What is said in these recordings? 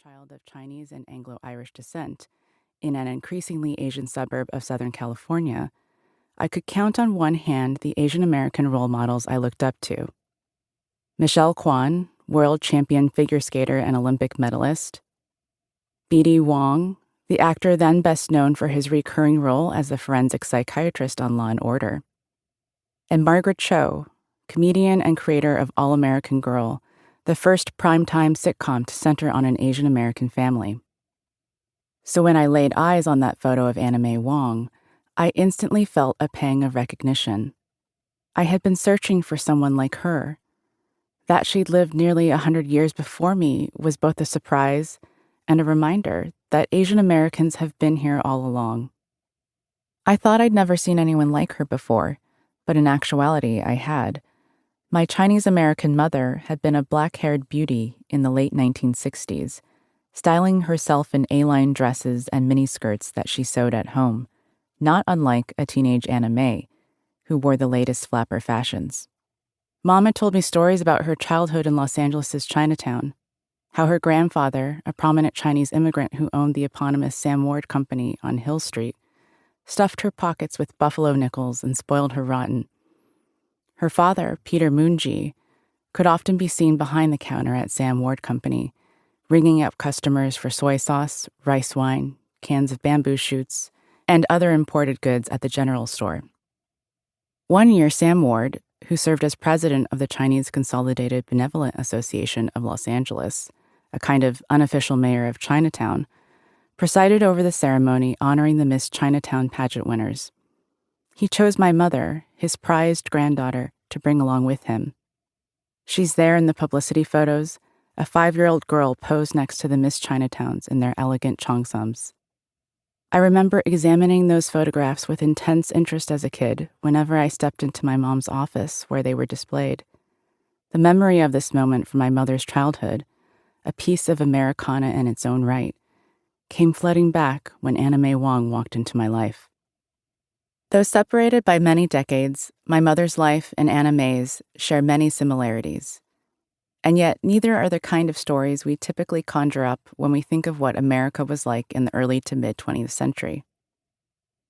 child of Chinese and Anglo-Irish descent in an increasingly Asian suburb of Southern California, I could count on one hand the Asian American role models I looked up to. Michelle Kwan, world champion figure skater and Olympic medalist. B.D. Wong, the actor then best known for his recurring role as the forensic psychiatrist on Law & Order. And Margaret Cho, comedian and creator of All American Girl, the first primetime sitcom to center on an Asian American family. So when I laid eyes on that photo of Anna May Wong, I instantly felt a pang of recognition. I had been searching for someone like her. That she'd lived nearly 100 years before me was both a surprise and a reminder that Asian Americans have been here all along. I thought I'd never seen anyone like her before, but in actuality, I had. My Chinese American mother had been a black-haired beauty in the late 1960s, styling herself in A-line dresses and miniskirts that she sewed at home, not unlike a teenage Anna May, who wore the latest flapper fashions. Mom had told me stories about her childhood in Los Angeles' Chinatown, how her grandfather, a prominent Chinese immigrant who owned the eponymous Sam Ward Company on Hill Street, stuffed her pockets with buffalo nickels and spoiled her rotten. Her father, Peter Moonji, could often be seen behind the counter at Sam Ward Company, ringing up customers for soy sauce, rice wine, cans of bamboo shoots, and other imported goods at the general store. One year, Sam Ward, who served as president of the Chinese Consolidated Benevolent Association of Los Angeles, a kind of unofficial mayor of Chinatown, presided over the ceremony honoring the Miss Chinatown pageant winners. He chose my mother, his prized granddaughter, to bring along with him. She's there in the publicity photos, a 5-year-old girl posed next to the Miss Chinatowns in their elegant cheongsams. I remember examining those photographs with intense interest as a kid whenever I stepped into my mom's office where they were displayed. The memory of this moment from my mother's childhood, a piece of Americana in its own right, came flooding back when Anna May Wong walked into my life. Though separated by many decades, my mother's life and Anna May's share many similarities. And yet, neither are the kind of stories we typically conjure up when we think of what America was like in the early to mid-20th century.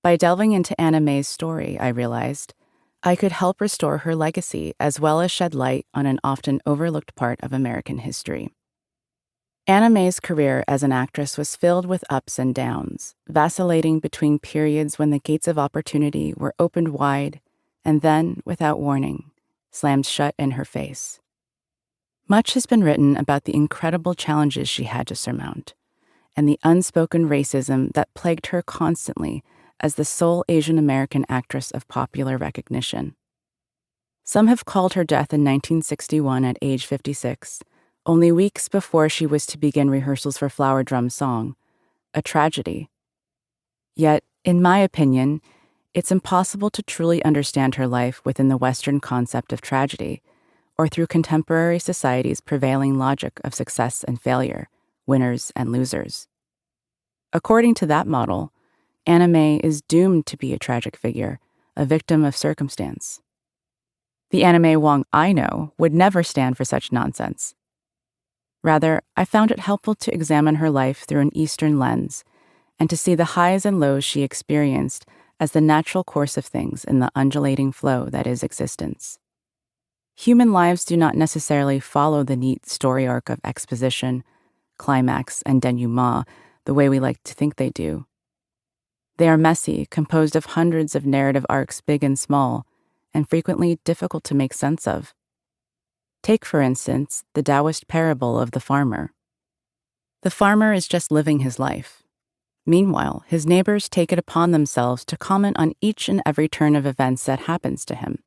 By delving into Anna May's story, I realized I could help restore her legacy as well as shed light on an often overlooked part of American history. Anna May's career as an actress was filled with ups and downs, vacillating between periods when the gates of opportunity were opened wide and then, without warning, slammed shut in her face. Much has been written about the incredible challenges she had to surmount, and the unspoken racism that plagued her constantly as the sole Asian American actress of popular recognition. Some have called her death in 1961 at age 56, only weeks before she was to begin rehearsals for Flower Drum's song, a tragedy. Yet, in my opinion, it's impossible to truly understand her life within the Western concept of tragedy, or through contemporary society's prevailing logic of success and failure, winners and losers. According to that model, Anna May is doomed to be a tragic figure, a victim of circumstance. The Anna May Wong I know would never stand for such nonsense. Rather, I found it helpful to examine her life through an Eastern lens and to see the highs and lows she experienced as the natural course of things in the undulating flow that is existence. Human lives do not necessarily follow the neat story arc of exposition, climax, and denouement the way we like to think they do. They are messy, composed of hundreds of narrative arcs big and small, and frequently difficult to make sense of. Take, for instance, the Taoist parable of the farmer. The farmer is just living his life. Meanwhile, his neighbors take it upon themselves to comment on each and every turn of events that happens to him.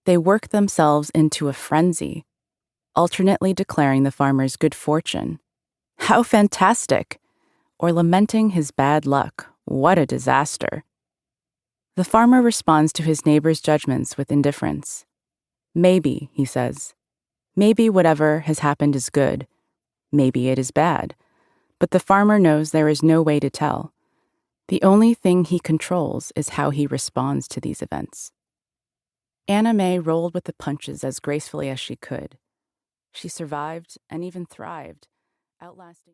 They work themselves into a frenzy, alternately declaring the farmer's good fortune, "How fantastic!" or lamenting his bad luck, "What a disaster!" The farmer responds to his neighbor's judgments with indifference. "Maybe," he says, "maybe whatever has happened is good. Maybe it is bad." But the farmer knows there is no way to tell. The only thing he controls is how he responds to these events. Anna May rolled with the punches as gracefully as she could. She survived and even thrived, outlasting...